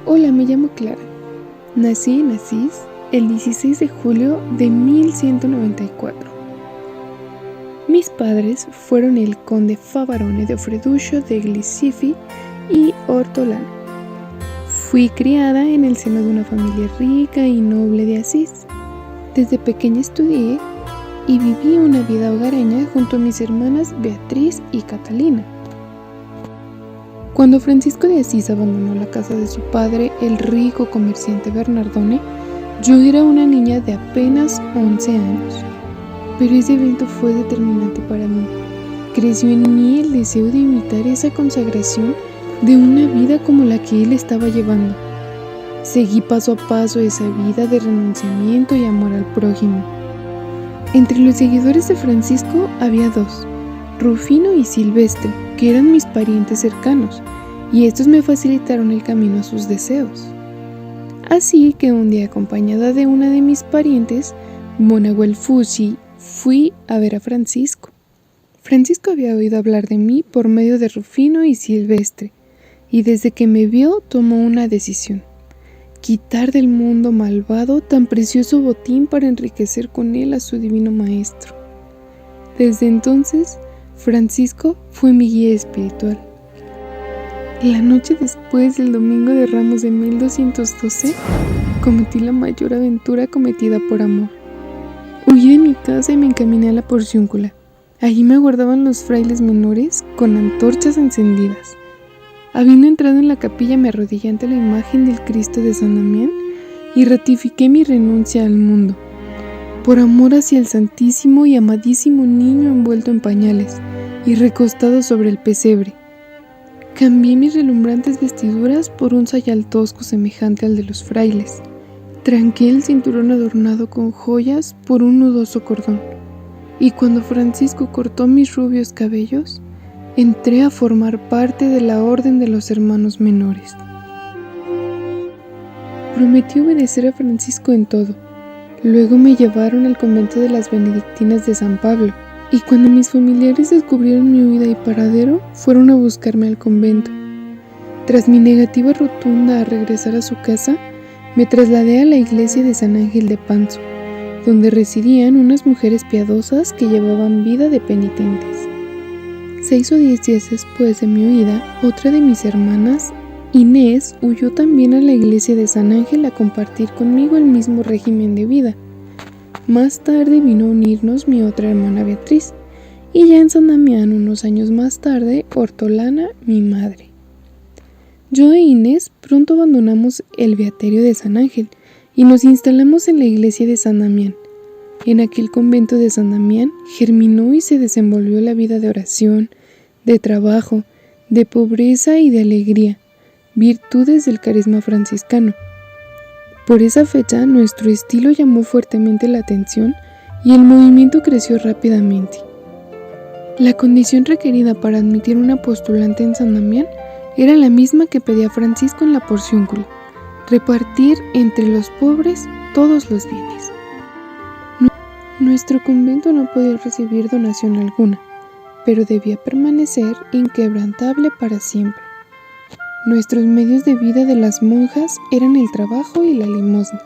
Hola, me llamo Clara. Nací en Asís el 16 de julio de 1194. Mis padres fueron el conde Favarone de Freduccio degli Sciffi y Ortolano. Fui criada en el seno de una familia rica y noble de Asís. Desde pequeña estudié y viví una vida hogareña junto a mis hermanas Beatriz y Catalina. Cuando Francisco de Asís abandonó la casa de su padre, el rico comerciante Bernardone, yo era una niña de apenas 11 años. Pero ese evento fue determinante para mí. Creció en mí el deseo de imitar esa consagración de una vida como la que él estaba llevando. Seguí paso a paso esa vida de renunciamiento y amor al prójimo. Entre los seguidores de Francisco había dos, Rufino y Silvestre, que eran mis parientes cercanos, y estos me facilitaron el camino a sus deseos. Así que un día, acompañada de una de mis parientes, Buonagualfusi, fui a ver a Francisco. Francisco había oído hablar de mí por medio de Rufino y Silvestre, y desde que me vio tomó una decisión: quitar del mundo malvado tan precioso botín para enriquecer con él a su divino maestro. Desde entonces, Francisco fue mi guía espiritual. La noche después del Domingo de Ramos de 1212, cometí la mayor aventura cometida por amor. Huí de mi casa y me encaminé a la Porciúncula. Allí me aguardaban los frailes menores con antorchas encendidas. Habiendo entrado en la capilla, me arrodillé ante la imagen del Cristo de San Damián y ratifiqué mi renuncia al mundo, por amor hacia el santísimo y amadísimo niño envuelto en pañales y recostado sobre el pesebre. Cambié mis relumbrantes vestiduras por un sayal tosco semejante al de los frailes. Tranqué el cinturón adornado con joyas por un nudoso cordón, y cuando Francisco cortó mis rubios cabellos, entré a formar parte de la orden de los hermanos menores. Prometí obedecer a Francisco en todo. Luego me llevaron al convento de las benedictinas de San Pablo, y cuando mis familiares descubrieron mi huida y paradero, fueron a buscarme al convento. Tras mi negativa rotunda a regresar a su casa, me trasladé a la iglesia de San Ángel de Panzo, donde residían unas mujeres piadosas que llevaban vida de penitentes. 6 o 10 días después de mi huida, otra de mis hermanas, Inés, huyó también a la iglesia de San Ángel a compartir conmigo el mismo régimen de vida. Más tarde vino a unirnos mi otra hermana Beatriz, y ya en San Damián, unos años más tarde, Ortolana, mi madre. Yo e Inés pronto abandonamos el beaterio de San Ángel y nos instalamos en la iglesia de San Damián. En aquel convento de San Damián germinó y se desenvolvió la vida de oración, de trabajo, de pobreza y de alegría, virtudes del carisma franciscano. Por esa fecha nuestro estilo llamó fuertemente la atención y el movimiento creció rápidamente. La condición requerida para admitir una postulante en San Damián era la misma que pedía Francisco en la Porciúncula: repartir entre los pobres todos los bienes. Nuestro convento no podía recibir donación alguna, pero debía permanecer inquebrantable para siempre. Nuestros medios de vida de las monjas eran el trabajo y la limosna.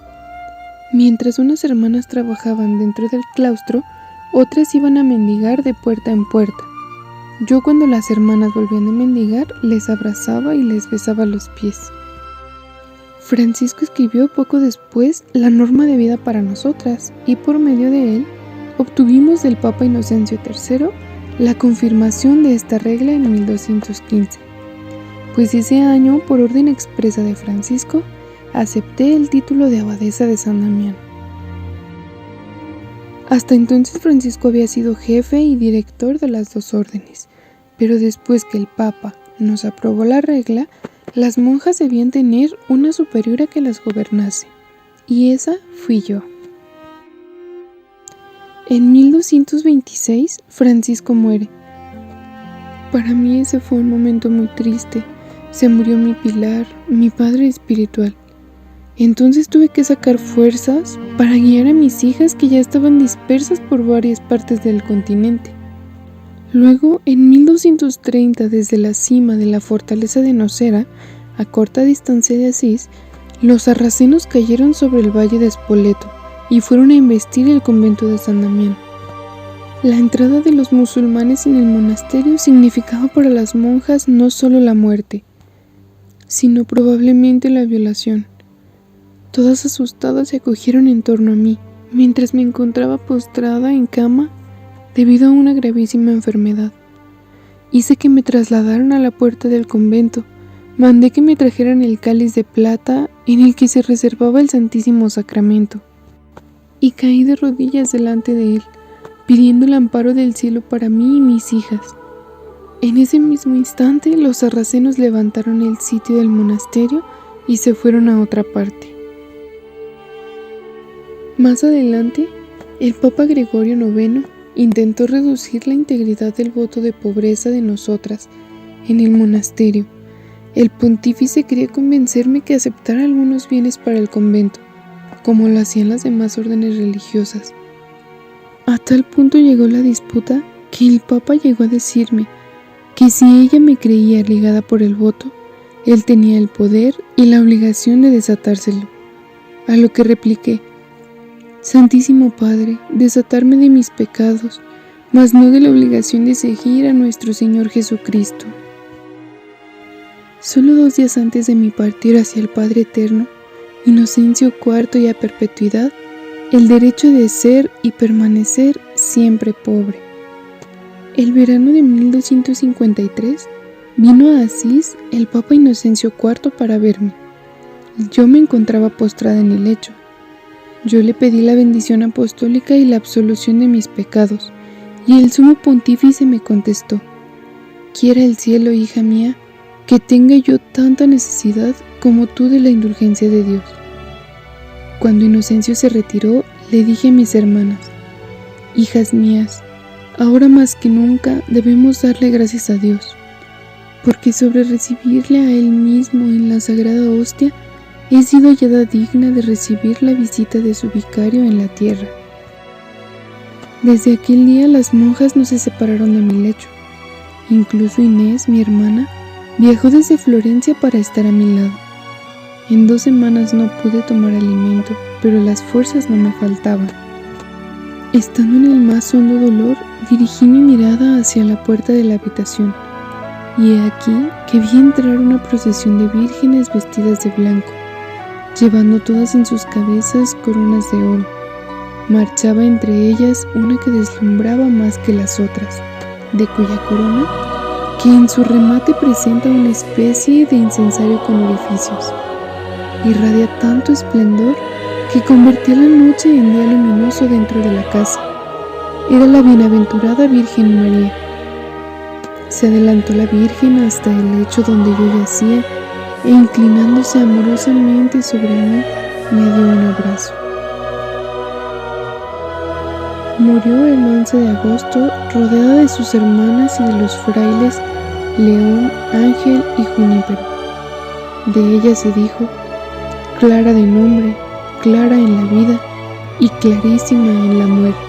Mientras unas hermanas trabajaban dentro del claustro, otras iban a mendigar de puerta en puerta. Yo, cuando las hermanas volvían de mendigar, les abrazaba y les besaba los pies. Francisco escribió poco después la norma de vida para nosotras, y por medio de él obtuvimos del Papa Inocencio III la confirmación de esta regla en 1215. Pues ese año, por orden expresa de Francisco, acepté el título de abadesa de San Damián. Hasta entonces Francisco había sido jefe y director de las dos órdenes, pero después que el Papa nos aprobó la regla, las monjas debían tener una superiora que las gobernase, y esa fui yo. En 1226 Francisco muere. Para mí ese fue un momento muy triste. Se murió mi pilar, mi padre espiritual. Entonces tuve que sacar fuerzas para guiar a mis hijas, que ya estaban dispersas por varias partes del continente. Luego, en 1230, desde la cima de la fortaleza de Nocera, a corta distancia de Asís, los sarracenos cayeron sobre el valle de Spoleto y fueron a investir el convento de San Damián. La entrada de los musulmanes en el monasterio significaba para las monjas no solo la muerte, sino probablemente la violación. Todas asustadas se acogieron en torno a mí, mientras me encontraba postrada en cama debido a una gravísima enfermedad. Hice que me trasladaran a la puerta del convento, mandé que me trajeran el cáliz de plata en el que se reservaba el Santísimo Sacramento, y caí de rodillas delante de él, pidiendo el amparo del cielo para mí y mis hijas. En ese mismo instante, los sarracenos levantaron el sitio del monasterio y se fueron a otra parte. Más adelante, el Papa Gregorio IX intentó reducir la integridad del voto de pobreza de nosotras en el monasterio. El pontífice quería convencerme que aceptara algunos bienes para el convento, como lo hacían las demás órdenes religiosas. A tal punto llegó la disputa que el Papa llegó a decirme que si ella me creía ligada por el voto, él tenía el poder y la obligación de desatárselo. A lo que repliqué: Santísimo Padre, desatarme de mis pecados, mas no de la obligación de seguir a nuestro Señor Jesucristo. Solo 2 días antes de mi partir hacia el Padre Eterno, Inocencio IV y a perpetuidad, el derecho de ser y permanecer siempre pobre. El verano de 1253 vino a Asís el Papa Inocencio IV para verme. Yo me encontraba postrada en el lecho. Yo le pedí la bendición apostólica y la absolución de mis pecados, y el sumo pontífice me contestó: quiera el cielo, hija mía, que tenga yo tanta necesidad como tú de la indulgencia de Dios. Cuando Inocencio se retiró, le dije a mis hermanas: hijas mías, ahora más que nunca debemos darle gracias a Dios, porque sobre recibirle a Él mismo en la sagrada hostia, he sido hallada digna de recibir la visita de su vicario en la tierra. Desde aquel día las monjas no se separaron de mi lecho. Incluso Inés, mi hermana, viajó desde Florencia para estar a mi lado. En 2 semanas no pude tomar alimento, pero las fuerzas no me faltaban. Estando en el más hondo dolor, dirigí mi mirada hacia la puerta de la habitación, y he aquí que vi entrar una procesión de vírgenes vestidas de blanco, llevando todas en sus cabezas coronas de oro. Marchaba entre ellas una que deslumbraba más que las otras, de cuya corona, que en su remate presenta una especie de incensario con orificios, irradia tanto esplendor que convertía la noche en día luminoso dentro de la casa. Era la bienaventurada Virgen María. Se adelantó la Virgen hasta el lecho donde yo yacía e inclinándose amorosamente sobre mí, me dio un abrazo. Murió el 11 de agosto rodeada de sus hermanas y de los frailes León, Ángel y Junípero. De ella se dijo: clara de nombre, clara en la vida y clarísima en la muerte.